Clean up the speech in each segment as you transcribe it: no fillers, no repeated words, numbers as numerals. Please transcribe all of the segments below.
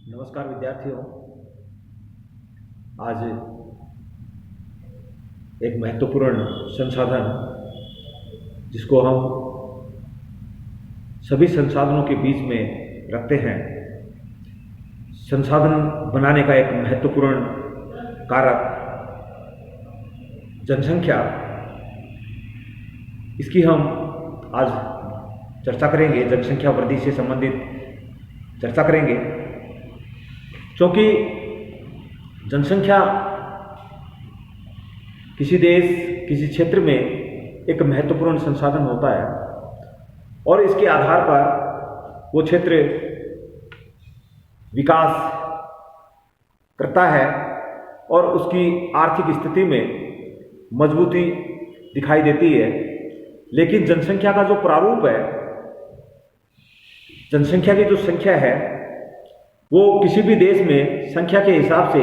नमस्कार विद्यार्थियों। आज एक महत्वपूर्ण संसाधन जिसको हम सभी संसाधनों के बीच में रखते हैं, संसाधन बनाने का एक महत्वपूर्ण कारक जनसंख्या, इसकी हम आज चर्चा करेंगे। जनसंख्या वृद्धि से संबंधित चर्चा करेंगे, क्योंकि जनसंख्या किसी देश, किसी क्षेत्र में एक महत्वपूर्ण संसाधन होता है और इसके आधार पर वो क्षेत्र विकास करता है और उसकी आर्थिक स्थिति में मजबूती दिखाई देती है। लेकिन जनसंख्या का जो प्रारूप है, जनसंख्या की जो संख्या है, वो किसी भी देश में संख्या के हिसाब से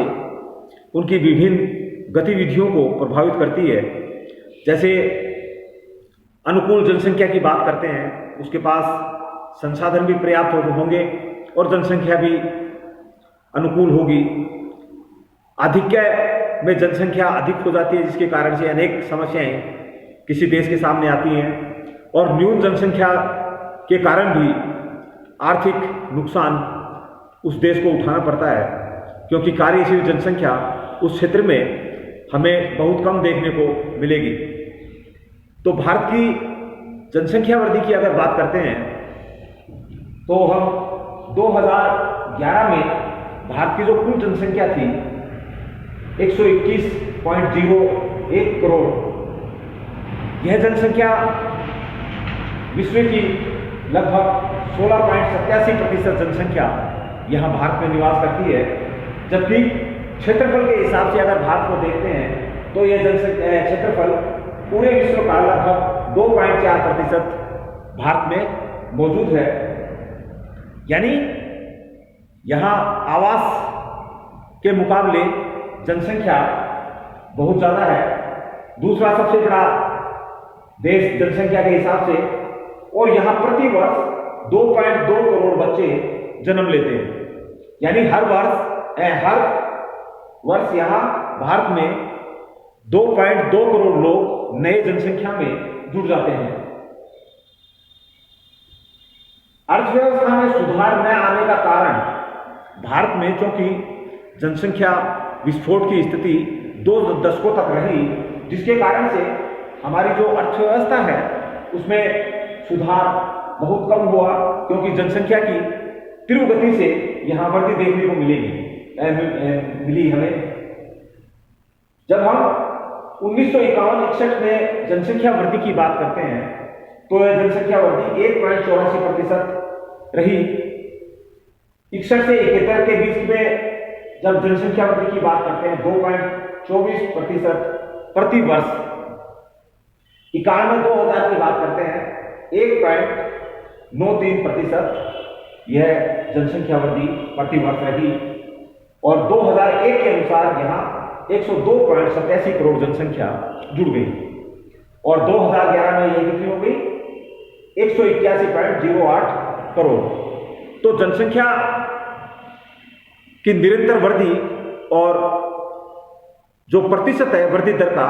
उनकी विभिन्न गतिविधियों को प्रभावित करती है। जैसे अनुकूल जनसंख्या की बात करते हैं, उसके पास संसाधन भी पर्याप्त होंगे और जनसंख्या भी अनुकूल होगी। आधिक्य में जनसंख्या अधिक हो जाती है, जिसके कारण से अनेक समस्याएं किसी देश के सामने आती हैं और न्यून जनसंख्या के कारण भी आर्थिक नुकसान उस देश को उठाना पड़ता है, क्योंकि कार्यशील जनसंख्या उस क्षेत्र में हमें बहुत कम देखने को मिलेगी। तो भारत की जनसंख्या वृद्धि की अगर बात करते हैं तो हम 2011 में भारत की जो कुल जनसंख्या थी 121.01 करोड़, यह जनसंख्या विश्व की लगभग 16.87% जनसंख्या यहाँ भारत में निवास करती है। जबकि क्षेत्रफल के हिसाब से अगर भारत को देखते हैं तो यह जनसंख्या क्षेत्रफल पूरे विश्व का लगभग 2.4% भारत में मौजूद है। यानी यहाँ आवास के मुकाबले जनसंख्या बहुत ज़्यादा है, दूसरा सबसे बड़ा देश जनसंख्या के हिसाब से, और यहाँ प्रति वर्ष 2.2 करोड़ बच्चे जन्म लेते हैं। यानी हर वर्ष यहाँ भारत में 2.2 करोड़ लोग नए जनसंख्या में जुड़ जाते हैं। अर्थव्यवस्था में सुधार न आने का कारण भारत में, क्योंकि जनसंख्या विस्फोट की स्थिति 2 दशकों तक रही, जिसके कारण से हमारी जो अर्थव्यवस्था है उसमें सुधार बहुत कम हुआ, क्योंकि जनसंख्या की तीव्र गति से यहाँ वृद्धि देखने को मिली हमें। जब हम 1951-61 में जनसंख्या वृद्धि की बात करते हैं तो यह जनसंख्या वृद्धि 1.84% रही। 61 से 71 के बीच में जब जनसंख्या वृद्धि की बात करते हैं 2.24% प्रति वर्ष। 91-2000 की बात करते हैं 1.93% यह जनसंख्या वृद्धि प्रति वर्ष रही, और 2001 के अनुसार यहाँ 102.87 करोड़ जनसंख्या जुड़ गई, और 2011 में यह कितनी हो गई? 181.08 करोड़। तो जनसंख्या की निरंतर वृद्धि और जो प्रतिशत है वृद्धि दर का,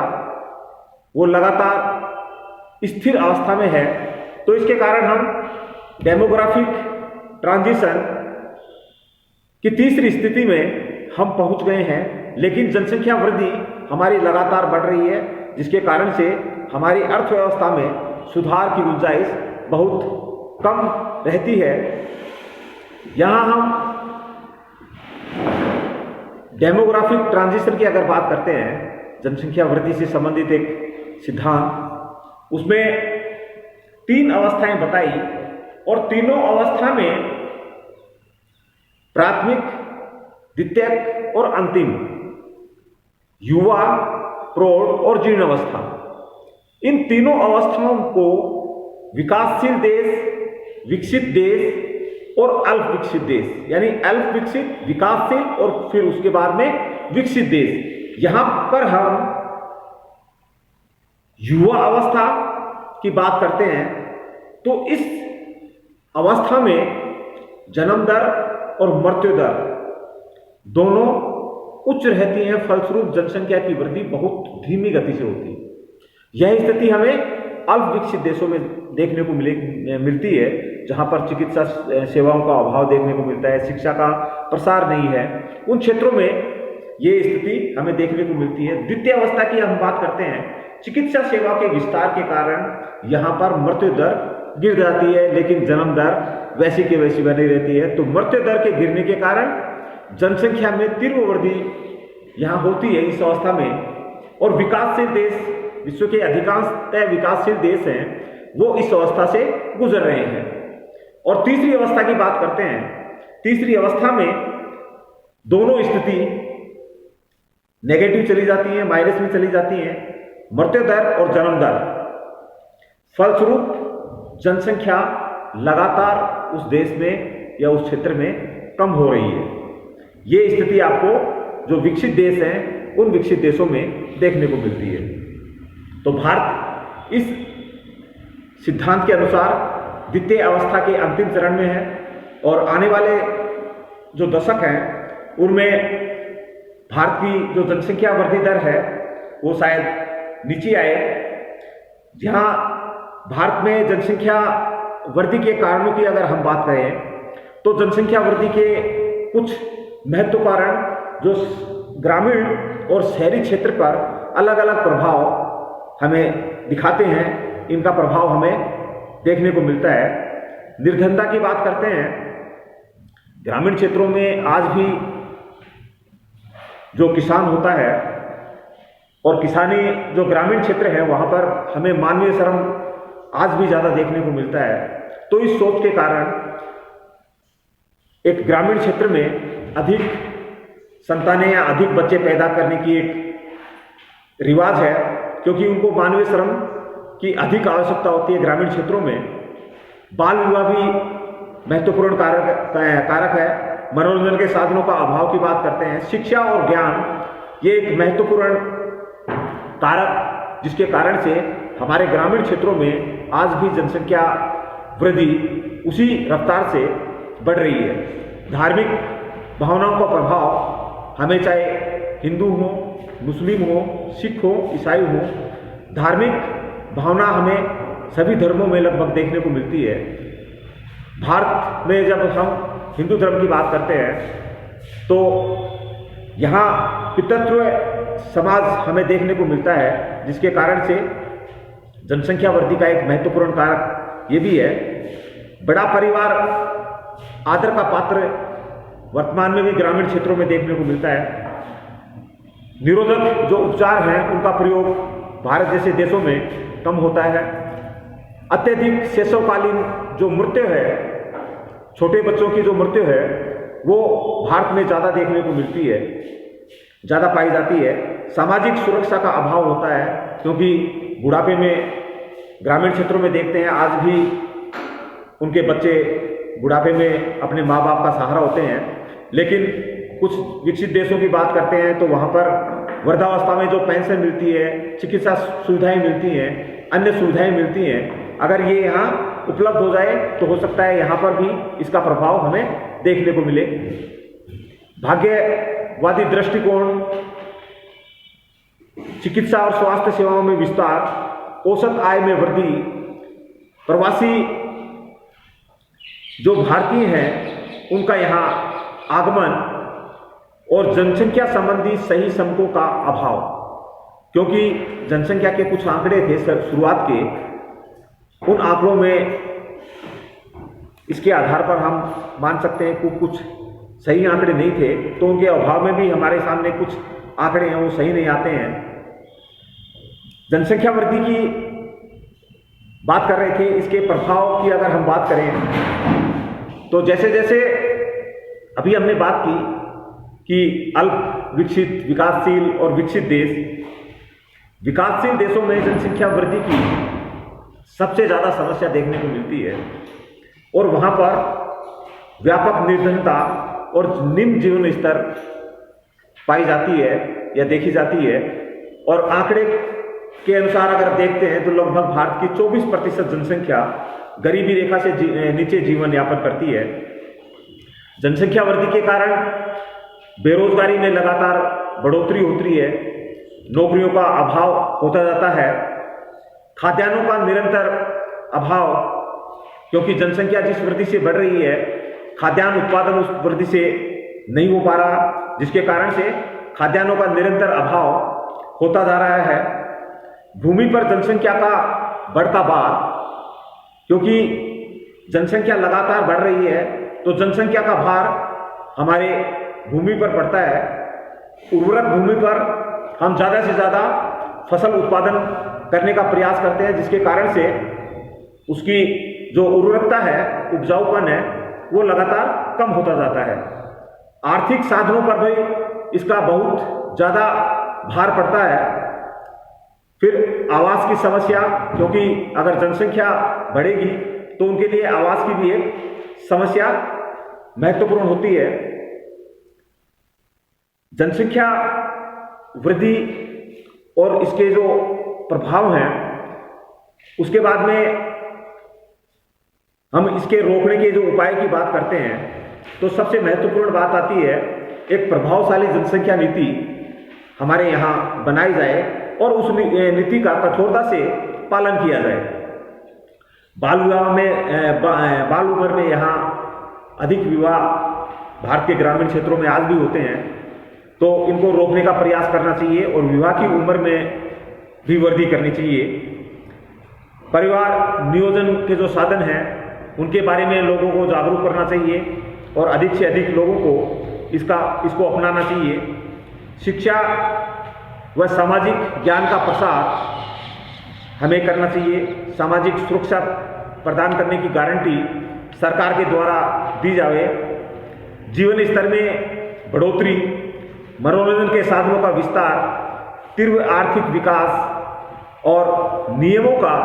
वो लगातार स्थिर अवस्था में है। तो इसके कारण हम डेमोग्राफिक ट्रांजिशन की तीसरी स्थिति में हम पहुंच गए हैं, लेकिन जनसंख्या वृद्धि हमारी लगातार बढ़ रही है, जिसके कारण से हमारी अर्थव्यवस्था में सुधार की गुंजाइश बहुत कम रहती है। यहाँ हम डेमोग्राफिक ट्रांजिशन की अगर बात करते हैं, जनसंख्या वृद्धि से संबंधित एक सिद्धांत, उसमें 3 अवस्थाएं बताई, और तीनों अवस्था में प्राथमिक, द्वितीयक और अंतिम, युवा, प्रौढ़ और जीर्ण अवस्था, इन तीनों अवस्थाओं को विकासशील देश, विकसित देश और अल्प विकसित देश, यानी अल्प विकसित, विकासशील और फिर उसके बाद में विकसित देश, यहां पर हम युवा अवस्था की बात करते हैं तो इस अवस्था में जन्म दर और मृत्यु दर दोनों उच्च रहती हैं, फलस्वरूप जनसंख्या की वृद्धि बहुत धीमी गति से होती है। यह स्थिति हमें अल्प विकसित देशों में देखने को मिलती है, जहां पर चिकित्सा सेवाओं का अभाव देखने को मिलता है, शिक्षा का प्रसार नहीं है। उन क्षेत्रों में ये स्थिति हमें देखने को मिलती है। द्वितीय अवस्था की हम बात करते हैं, चिकित्सा सेवा के विस्तार के कारण यहाँ पर मृत्यु दर गिर जाती है, लेकिन जन्म दर वैसी की वैसी बनी रहती है। तो मृत्यु दर के गिरने के कारण जनसंख्या में तीव्र वृद्धि यहाँ होती है इस अवस्था में। और विकासशील देश, विश्व के अधिकांशतः विकासशील देश हैं, वो इस अवस्था से गुजर रहे हैं। और तीसरी अवस्था की बात करते हैं। तीसरी अवस्था में दोनों स्थिति नेगेटिव चली जाती है, माइनस में चली जाती है, मृत्यु दर और जन्म दर। फलस्वरूप जनसंख्या लगातार उस देश में या उस क्षेत्र में कम हो रही है। ये स्थिति आपको जो विकसित देश हैं उन विकसित देशों में देखने को मिलती है। तो भारत इस सिद्धांत के अनुसार द्वितीय अवस्था के अंतिम चरण में है, और आने वाले जो दशक हैं उनमें भारत की जो जनसंख्या वृद्धि दर है वो शायद नीचे आए। जहाँ भारत में जनसंख्या वृद्धि के कारणों की अगर हम बात करें तो जनसंख्या वृद्धि के कुछ महत्व कारण जो ग्रामीण और शहरी क्षेत्र पर अलग अलग प्रभाव हमें दिखाते हैं, इनका प्रभाव हमें देखने को मिलता है। निर्धनता की बात करते हैं। ग्रामीण क्षेत्रों में आज भी जो किसान होता है और किसानी जो ग्रामीण क्षेत्र है वहाँ पर हमें मानवीय श्रम आज भी ज़्यादा देखने को मिलता है। तो इस सोच के कारण एक ग्रामीण क्षेत्र में अधिक संतानें या अधिक बच्चे पैदा करने की एक रिवाज है, क्योंकि उनको मानवीय श्रम की अधिक आवश्यकता होती है ग्रामीण क्षेत्रों में। बाल विवाह भी महत्वपूर्ण कारक है। मनोरंजन के साधनों का अभाव की बात करते हैं। शिक्षा और ज्ञान ये एक महत्वपूर्ण कारक जिसके कारण से हमारे ग्रामीण क्षेत्रों में आज भी जनसंख्या वृद्धि उसी रफ्तार से बढ़ रही है। धार्मिक भावनाओं का प्रभाव हमें चाहे हिंदू हो, मुस्लिम हो, सिख हो, ईसाई हो, धार्मिक भावना हमें सभी धर्मों में लगभग देखने को मिलती है। भारत में जब हम हिंदू धर्म की बात करते हैं तो यहाँ पितृत्व समाज हमें देखने को मिलता है, जिसके कारण से जनसंख्या वृद्धि का एक महत्वपूर्ण कारक ये भी है। बड़ा परिवार आदर का पात्र वर्तमान में भी ग्रामीण क्षेत्रों में देखने को मिलता है। निरोधक जो उपचार हैं उनका प्रयोग भारत जैसे देशों में कम होता है। अत्यधिक शैशवकालीन जो मृत्यु है, छोटे बच्चों की जो मृत्यु है वो भारत में ज़्यादा देखने को मिलती है, ज़्यादा पाई जाती है। सामाजिक सुरक्षा का अभाव होता है, क्योंकि बुढ़ापे में ग्रामीण क्षेत्रों में देखते हैं आज भी उनके बच्चे बुढ़ापे में अपने माँ बाप का सहारा होते हैं। लेकिन कुछ विकसित देशों की बात करते हैं तो वहाँ पर वृद्धावस्था में जो पेंशन मिलती है, चिकित्सा सुविधाएं मिलती हैं, अन्य सुविधाएं मिलती हैं, अगर ये यहाँ उपलब्ध हो जाए तो हो सकता है यहाँ पर भी इसका प्रभाव हमें देखने को मिले। भाग्यवादी दृष्टिकोण, चिकित्सा और स्वास्थ्य सेवाओं में विस्तार, औसत आय में वृद्धि, प्रवासी जो भारतीय हैं उनका यहाँ आगमन और जनसंख्या संबंधी सही समकों का अभाव, क्योंकि जनसंख्या के कुछ आंकड़े थे शुरुआत के, उन आंकड़ों में इसके आधार पर हम मान सकते हैं कि कुछ सही आंकड़े नहीं थे, तो उनके अभाव में भी हमारे सामने कुछ आंकड़े हैं वो सही नहीं आते हैं। जनसंख्या वृद्धि की बात कर रहे थे, इसके प्रभाव की अगर हम बात करें तो जैसे जैसे अभी हमने बात की कि अल्प विकसित, विकासशील और विकसित देश, विकासशील देशों में जनसंख्या वृद्धि की सबसे ज़्यादा समस्या देखने को मिलती है और वहाँ पर व्यापक निर्धनता और निम्न जीवन स्तर पाई जाती है या देखी जाती है। और आंकड़े के अनुसार अगर देखते हैं तो लगभग भारत की 24% जनसंख्या गरीबी रेखा से नीचे जीवन यापन करती है। जनसंख्या वृद्धि के कारण बेरोजगारी में लगातार बढ़ोतरी होती है, नौकरियों का अभाव होता जाता है, खाद्यान्नों का निरंतर अभाव, क्योंकि जनसंख्या जिस वृद्धि से बढ़ रही है खाद्यान्न उत्पादन उस वृद्धि से नहीं हो पा रहा, जिसके कारण से खाद्यान्नों का निरंतर अभाव होता जा रहा है। भूमि पर जनसंख्या का बढ़ता भार, क्योंकि जनसंख्या लगातार बढ़ रही है तो जनसंख्या का भार हमारे भूमि पर पड़ता है। उर्वरक भूमि पर हम ज़्यादा से ज़्यादा फसल उत्पादन करने का प्रयास करते हैं, जिसके कारण से उसकी जो उर्वरकता है, उपजाऊपन है, वो लगातार कम होता जाता है। आर्थिक साधनों पर भी इसका बहुत ज़्यादा भार पड़ता है। फिर आवास की समस्या, क्योंकि अगर जनसंख्या बढ़ेगी तो उनके लिए आवास की भी एक समस्या महत्वपूर्ण होती है। जनसंख्या वृद्धि और इसके जो प्रभाव हैं, उसके बाद में हम इसके रोकने के जो उपाय की बात करते हैं तो सबसे महत्वपूर्ण बात आती है, एक प्रभावशाली जनसंख्या नीति हमारे यहाँ बनाई जाए और उस नीति का कठोरता से पालन किया जाए। बाल विवाह में बाल उम्र में यहाँ अधिक विवाह भारत के ग्रामीण क्षेत्रों में आज भी होते हैं, तो इनको रोकने का प्रयास करना चाहिए और विवाह की उम्र में भी वृद्धि करनी चाहिए। परिवार नियोजन के जो साधन हैं उनके बारे में लोगों को जागरूक करना चाहिए और अधिक से अधिक लोगों को इसको अपनाना चाहिए। शिक्षा व सामाजिक ज्ञान का प्रसार हमें करना चाहिए। सामाजिक सुरक्षा प्रदान करने की गारंटी सरकार के द्वारा दी जाए। जीवन स्तर में बढ़ोतरी, मनोरंजन के साधनों का विस्तार, तीव्र आर्थिक विकास और नियमों का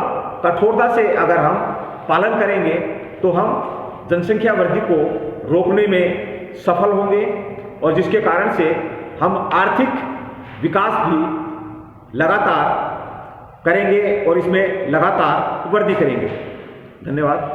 कठोरता से अगर हम पालन करेंगे तो हम जनसंख्या वृद्धि को रोकने में सफल होंगे और जिसके कारण से हम आर्थिक विकास भी लगातार करेंगे और इसमें लगातार वृद्धि करेंगे। धन्यवाद।